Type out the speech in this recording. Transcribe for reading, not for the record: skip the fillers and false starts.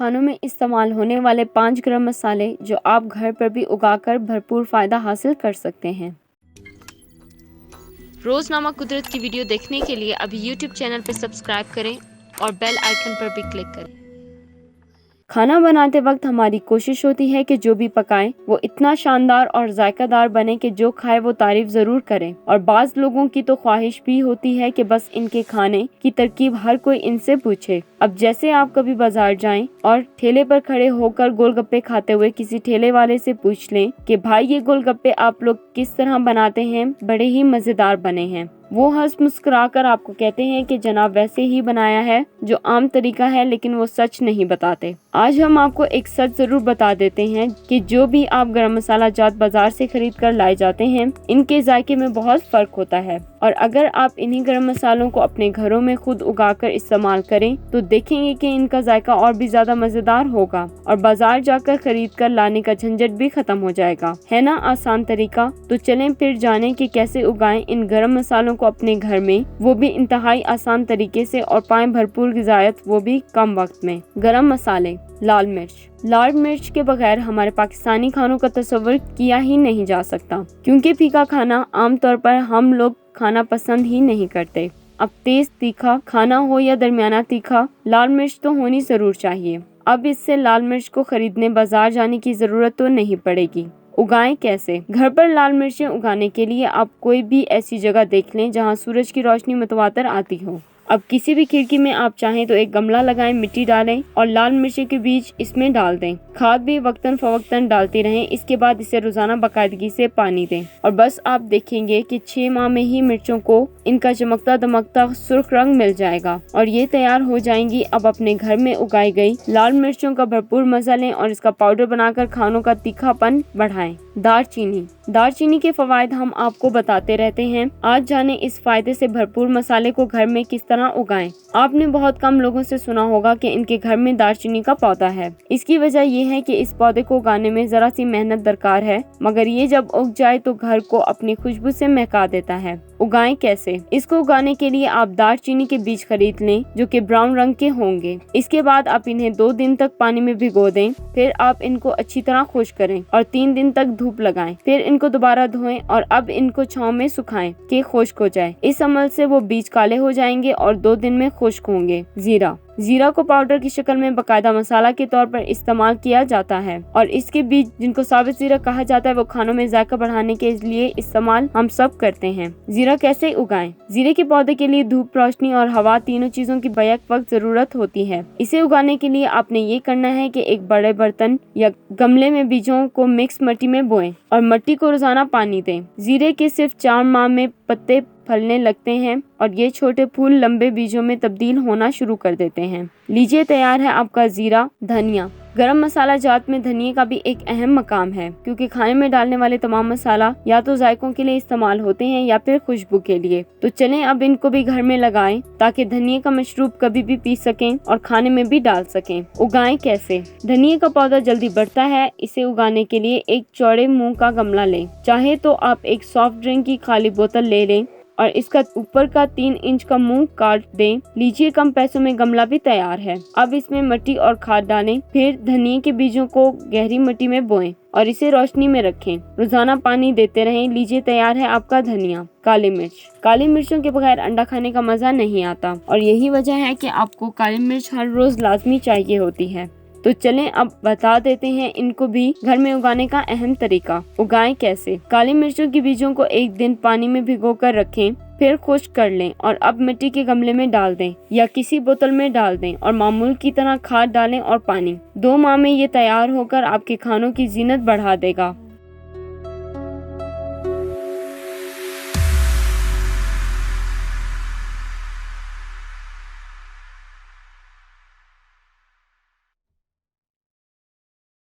खानों में इस्तेमाल होने वाले 5 गरम मसाले जो आप घर पर भी उगाकर भरपूर फायदा हासिल कर सकते हैं। रोजनामा कुदरत की वीडियो देखने के लिए अभी YouTube चैनल पर सब्सक्राइब करें और बेल आइकन पर भी क्लिक करें। खाना बनाते वक्त हमारी कोशिश होती है कि जो भी पकाएं वो इतना शानदार और जायकादार बने कि जो खाए वो तारीफ जरूर करे। और बाज लोगों की तो ख्वाहिश भी होती है कि बस इनके खाने की तरकीब हर कोई इनसे पूछे। अब जैसे आप कभी बाजार जाएं और ठेले पर खड़े होकर गोलगप्पे खाते हुए किसी ठेले वाले से पूछ लें कि भाई ये गोलगप्पे आप लोग किस तरह बनाते हैं, बड़े ही मजेदार बने हैं। वो हंस मुस्कुराकर आपको कहते हैं कि जनाब वैसे ही बनाया है जो आम तरीका है, लेकिन वो सच नहीं बताते। आज हम आपको एक सच जरूर बता देते हैं कि जो भी आप गरम मसाला जात बाजार से खरीद कर लाए जाते हैं, इनके जायके में बहुत फर्क होता है। और अगर आप इन्हीं गरम मसालों को अपने घरों में खुद उगाकर इस्तेमाल करें तो देखेंगे कि इनका जायका और भी ज्यादा मजेदार होगा और बाजार जाकर खरीद कर लाने का झंझट भी खत्म हो जाएगा। है ना आसान तरीका? तो चलें फिर जानें कि कैसे उगाएं इन गरम मसालों को अपने घर में, वो भी इंतहाई आसान तरीके से, और पाएं भरपूर ग़िज़ायत, वो भी कम वक्त में। गरम मसाले। लाल मिर्च के बगैर हमारे पाकिस्तानी खानों का तस्वर किया ही नहीं जा सकता, क्योंकि फीका खाना आमतौर पर हम लोग खाना पसंद ही नहीं करते। अब तेज तीखा खाना हो या दरमियाना तीखा, लाल मिर्च तो होनी जरूर चाहिए। अब इससे लाल मिर्च को खरीदने बाजार जाने की जरूरत तो नहीं पड़ेगी। उगाएं कैसे? घर पर लाल मिर्चें उगाने के लिए आप कोई भी ऐसी जगह देख लें जहां सूरज की रोशनी मुतवातर आती हो। अब किसी भी खिड़की में आप चाहें तो एक गमला लगाएं, मिट्टी डालें और लाल मिर्ची के बीज इसमें डाल दें। खाद भी वक्तन फवक्तन डालते रहें। इसके बाद इसे रोजाना बाकायदगी से पानी दें और बस आप देखेंगे कि 6 माह में ही मिर्चों को इनका चमकता दमकता सुर्ख रंग मिल जाएगा और ये तैयार हो जाएंगी। अब अपने घर में उगाई गई लाल मिर्चों का भरपूर मजा लें और इसका पाउडर बनाकर खानों का तीखापन बढ़ाएं। दालचीनी के फवायद हम आपको बताते रहते हैं। आज जाने इस फायदे से भरपूर मसाले को घर में किस तरह उगाएं। आपने बहुत कम लोगों से सुना होगा कि इनके घर में दालचीनी का पौधा है। इसकी वजह ये है कि इस पौधे को उगाने में जरा सी मेहनत दरकार है, मगर ये जब उग जाए तो घर को अपनी खुशबू से महका देता है। उगाएं कैसे? इसको उगाने के लिए आप दालचीनी के बीज खरीद लें जो कि ब्राउन रंग के होंगे। इसके बाद आप इन्हें 2 दिन तक पानी में भिगो दें। फिर आप इनको अच्छी तरह खुश्क करें और 3 दिन तक धूप लगाएं। फिर इनको दोबारा धोएं और अब इनको छांव में सुखाएं कि खुश्क हो जाए। इस अमल से वो बीज काले हो जाएंगे और 2 दिन में खुश्क होंगे। जीरा को पाउडर की शक्ल में बाकायदा मसाला के तौर पर इस्तेमाल किया जाता है और इसके बीज जिनको साबित जीरा कहा जाता है वो खानों में जायका बढ़ाने के लिए इस्तेमाल हम सब करते हैं। जीरा कैसे उगाएं? जीरे के पौधे के लिए धूप, रोशनी और हवा तीनों चीजों की बैक वक्त जरूरत होती है। इसे उगाने के लिए आपने ये करना है कि एक बड़े बर्तन या गमले में बीजों को मिक्स मिट्टी में बोएं और मिट्टी को रोजाना पानी दें। जीरे के सिर्फ 4 माह में पत्ते फलने लगते हैं और ये छोटे फूल लंबे बीजों में तब्दील होना शुरू कर देते हैं। लीजिए तैयार है आपका जीरा। धनिया। गरम मसाला जात में धनिया का भी एक अहम मकाम है, क्योंकि खाने में डालने वाले तमाम मसाला या तो जायकों के लिए इस्तेमाल होते हैं या फिर खुशबू के लिए। तो चलें अब इनको भी घर में लगाएं ताकि धनिया का मशरूब कभी भी पी सकें और खाने में भी डाल सकें। उगाएं कैसे? धनिया का पौधा जल्दी बढ़ता है। इसे उगाने के लिए एक चौड़े मुंह का गमला लें। चाहे तो आप एक सॉफ्ट ड्रिंक की खाली बोतल ले लें और इसका ऊपर का 3 इंच का मुंह काट दें। लीजिए, कम पैसों में गमला भी तैयार है। अब इसमें मिट्टी और खाद डालें। फिर धनिया के बीजों को गहरी मिट्टी में बोएं और इसे रोशनी में रखें। रोजाना पानी देते रहें। लीजिए तैयार है आपका धनिया। काली मिर्चों के बगैर अंडा खाने का मजा नहीं आता और यही वजह है कि आपको काली मिर्च हर रोज लाजमी चाहिए होती है। तो चलें अब बता देते हैं इनको भी घर में उगाने का अहम तरीका। उगाएं कैसे? काली मिर्चों के बीजों को 1 दिन पानी में भिगोकर रखें, फिर खुश्क कर लें और अब मिट्टी के गमले में डाल दें या किसी बोतल में डाल दें और मामूल की तरह खाद डालें और पानी। 2 माह में ये तैयार होकर आपके खानों की जीनत बढ़ा देगा।